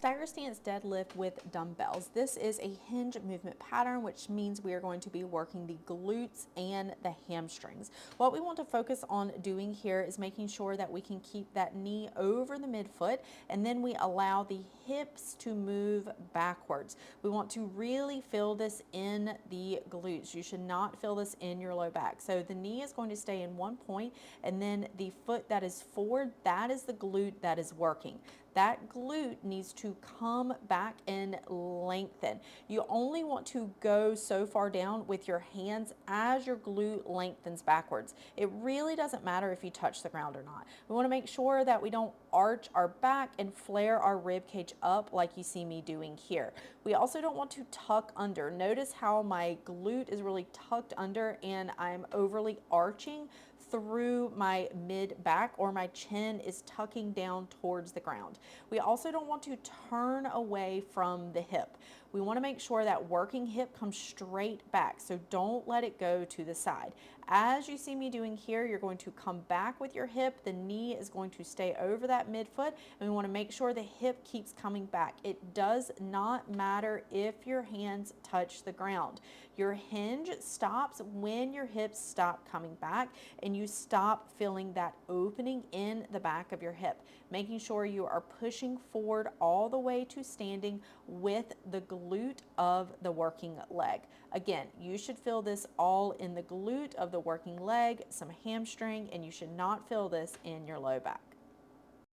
stagger stance deadlift with dumbbells. This is a hinge movement pattern, which means we are going to be working the glutes and the hamstrings. What we want to focus on doing here is making sure that we can keep that knee over the midfoot, and then we allow the hips to move backwards. We want to really feel this in the glutes. You should not feel this in your low back. So the knee is going to stay in one point, and then the foot that is forward, that is the glute that is working. That glute needs to come back and lengthen. You only want to go so far down with your hands as your glute lengthens backwards. It really doesn't matter if you touch the ground or not. We want to make sure that we don't arch our back and flare our rib cage up like you see me doing here. We also don't want to tuck under. Notice how my glute is really tucked under and I'm overly arching through my mid back, or my chin is tucking down towards the ground. We also don't want to turn away from the hip. We want to make sure that working hip comes straight back, so don't let it go to the side. As you see me doing here, you're going to come back with your hip. The knee is going to stay over that midfoot, and we want to make sure the hip keeps coming back. It does not matter if your hands touch the ground. Your hinge stops when your hips stop coming back and you stop feeling that opening in the back of your hip, making sure you are pushing forward all the way to standing with the glute of the working leg. Again, you should feel this all in the glute of the working leg, some hamstring, and you should not feel this in your low back.